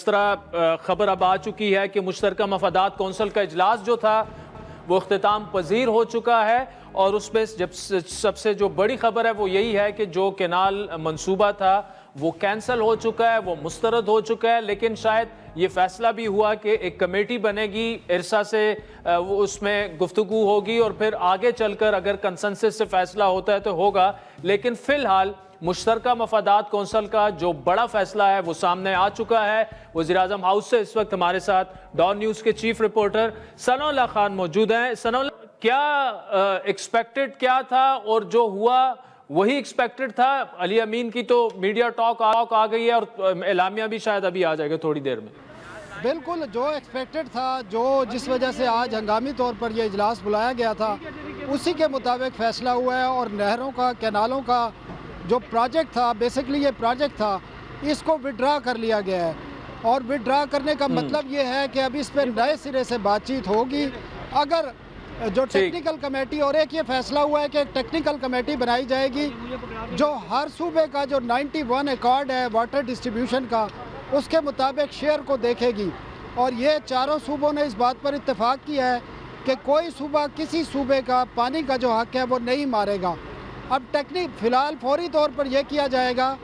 तरह खबर अब आ चुकी है कि मुश्तरका मफादात कौंसिल का इजलास जो था वो इख्तिताम पजीर हो चुका है और उसमें जब सबसे जो बड़ी खबर है वो यही है कि जो केनाल मंसूबा था वो कैंसिल हो चुका है, वो मुस्तरद हो चुका है। लेकिन शायद ये फैसला भी हुआ कि एक कमेटी बनेगी इरसा से, वो उसमें गुफ्तगू होगी और फिर आगे चलकर अगर कंसेंसस से फैसला होता है तो होगा। लेकिन फिलहाल मुश्तरका मफादात कौंसिल का जो बड़ा फैसला है वो सामने आ चुका है। वज़ीर-ए-आज़म हाउस से इस वक्त हमारे साथ डॉन न्यूज़ के चीफ रिपोर्टर सनाउल्लाह खान मौजूद हैं। सनाउल्लाह, क्या एक्सपेक्टेड क्या था और जो हुआ वही एक्सपेक्टेड था? अली अमीन की तो मीडिया टॉक आ गई है और एलामिया भी शायद अभी आ जाएगा थोड़ी देर में। बिल्कुल जो एक्सपेक्टेड था, जो जिस वजह से आज हंगामी तौर पर यह इजलास बुलाया गया था उसी के मुताबिक फैसला हुआ है। और नहरों का, कैनालों का जो प्रोजेक्ट था, बेसिकली ये प्रोजेक्ट था, इसको विड्रा कर लिया गया है। और विड्रा करने का मतलब ये है कि अब इस पर नए सिरे से बातचीत होगी। अगर जो टेक्निकल कमेटी, और एक ये फैसला हुआ है कि एक टेक्निकल कमेटी बनाई जाएगी जो हर सूबे का जो 91 एकॉर्ड है वाटर डिस्ट्रीब्यूशन का, उसके मुताबिक शेयर को देखेगी। और ये चारों सूबों ने इस बात पर इत्तेफाक किया है कि कोई सूबा किसी सूबे का पानी का जो हक है वो नहीं मारेगा। अब फ़िलहाल फौरी तौर पर यह किया जाएगा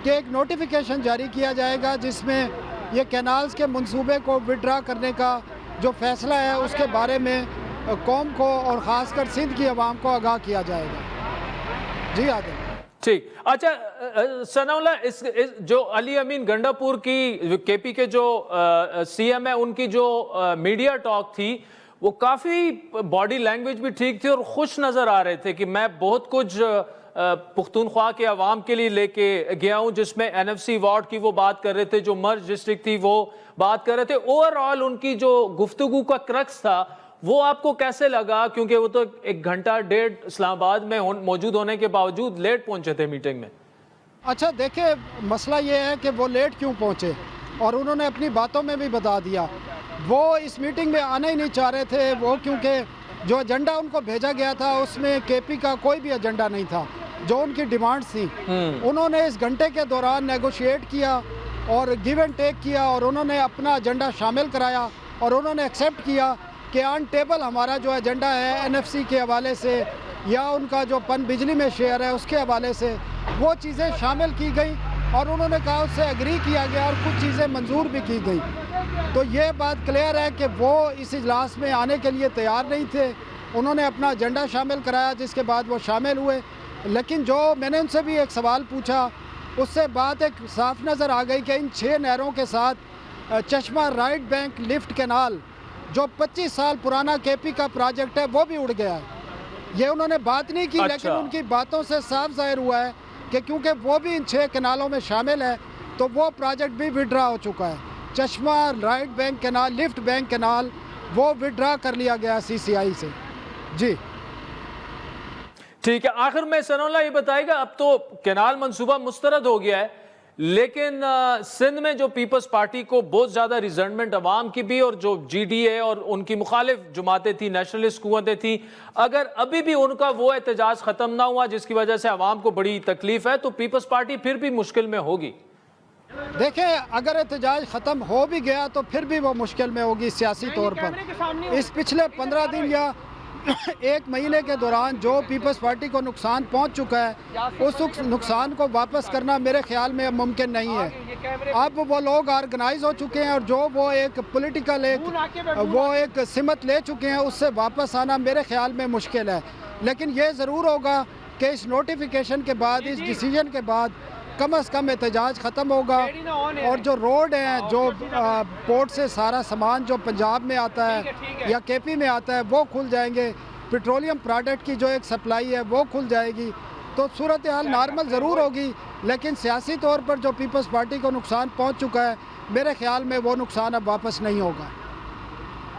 कि एक नोटिफिकेशन जारी किया जाएगा जिसमें ये कैनाल्स के मंसूबे को विड्रा करने का जो फैसला है उसके बारे में कौम को और ख़ासकर सिंध की आवाम को आगाह किया जाएगा। जी आदिल, ठीक। अच्छा सनाउल्लाह, इस जो अली अमीन गंडापुर की केपी के जो सीएम है उनकी जो मीडिया टॉक थी वो काफ़ी बॉडी लैंग्वेज भी ठीक थी और खुश नज़र आ रहे थे कि मैं बहुत कुछ पुख्तूनख्वा के अवाम के लिए लेके गया हूँ, जिसमें NFC वार्ड की वो बात कर रहे थे, जो मर्ज डिस्ट्रिक्ट थी वो बात कर रहे थे। ओवरऑल उनकी जो गुफ्तगू का क्रक्स था वो आपको कैसे लगा? क्योंकि वो तो 1 घंटा 1.5 इस्लामाबाद में मौजूद होने के बावजूद लेट पहुंचे थे मीटिंग में। अच्छा देखिए, मसला ये है कि वो लेट क्यों पहुंचे और उन्होंने अपनी बातों में भी बता दिया। वो इस मीटिंग में आना ही नहीं चाह रहे थे वो, क्योंकि जो एजेंडा उनको भेजा गया था उसमें केपी का कोई भी एजेंडा नहीं था जो उनकी डिमांड्स थी। उन्होंने इस घंटे के दौरान नेगोशिएट किया और गिव एंड टेक किया और उन्होंने अपना एजेंडा शामिल कराया और उन्होंने एक्सेप्ट किया कि ऑन टेबल हमारा जो एजेंडा है NFC के हवाले से या उनका जो पन बिजली में शेयर है उसके हवाले से वो चीज़ें शामिल की गई और उन्होंने कहा उससे एग्री किया गया और कुछ चीज़ें मंजूर भी की गई। तो ये बात क्लियर है कि वो इस इजलास में आने के लिए तैयार नहीं थे। उन्होंने अपना एजेंडा शामिल कराया जिसके बाद वो शामिल हुए। लेकिन जो मैंने उनसे भी एक सवाल पूछा उससे बात एक साफ नज़र आ गई कि इन 6 नहरों के साथ चश्मा राइट बैंक लिफ्ट कैनाल जो 25 साल पुराना केपी का प्रोजेक्ट है वो भी उड़ गया है। ये उन्होंने बात नहीं की। अच्छा। लेकिन उनकी बातों से साफ जाहिर हुआ है कि क्योंकि वो भी इन 6 कैनालों में शामिल है तो वो प्रोजेक्ट भी विड्रा हो चुका है। चश्मा right bank canal, lift bank canal वो विड्रा कर लिया गया CCI से। जी ठीक है। आखिर में सनाउल्लाह ये बताएगा, अब तो कैनाल मंसूबा मुस्तरद हो गया है लेकिन सिंध में जो पीपल्स पार्टी को बहुत ज्यादा रिजर्टमेंट अवाम की भी और जो GDA और उनकी मुखालिफ जमातें थी, नेशनलिस्ट कुव्वतें थी, अगर अभी भी उनका वो एहतजाज खत्म ना हुआ जिसकी वजह से अवाम को बड़ी तकलीफ है तो पीपल्स पार्टी फिर भी मुश्किल में होगी। देखें, अगर एहतजाज ख़त्म हो भी गया तो फिर भी वो मुश्किल में होगी सियासी तौर पर। इस पिछले 15 दिन या 1 महीने के दौरान जो पीपल्स पार्टी को नुकसान पहुंच चुका है उस नुकसान को वापस करना मेरे ख्याल में मुमकिन नहीं है। अब वो लोग ऑर्गेनाइज हो चुके हैं और जो वो एक पॉलिटिकल एक सिमत ले चुके हैं उससे वापस आना मेरे ख्याल में मुश्किल है। लेकिन ये ज़रूर होगा कि इस नोटिफिकेशन के बाद, इस डिसीजन के बाद कम अज़ कम एहतजाज ख़त्म होगा और जो रोड हैं, जो पोर्ट से सारा सामान जो पंजाब में आता है या KP में आता है वो खुल जाएंगे। पेट्रोलियम प्रोडक्ट की जो एक सप्लाई है वो खुल जाएगी। तो सूरत हाल नॉर्मल ज़रूर होगी लेकिन सियासी तौर पर जो पीपल्स पार्टी को नुकसान पहुंच चुका है मेरे ख्याल में वो नुकसान अब वापस नहीं होगा।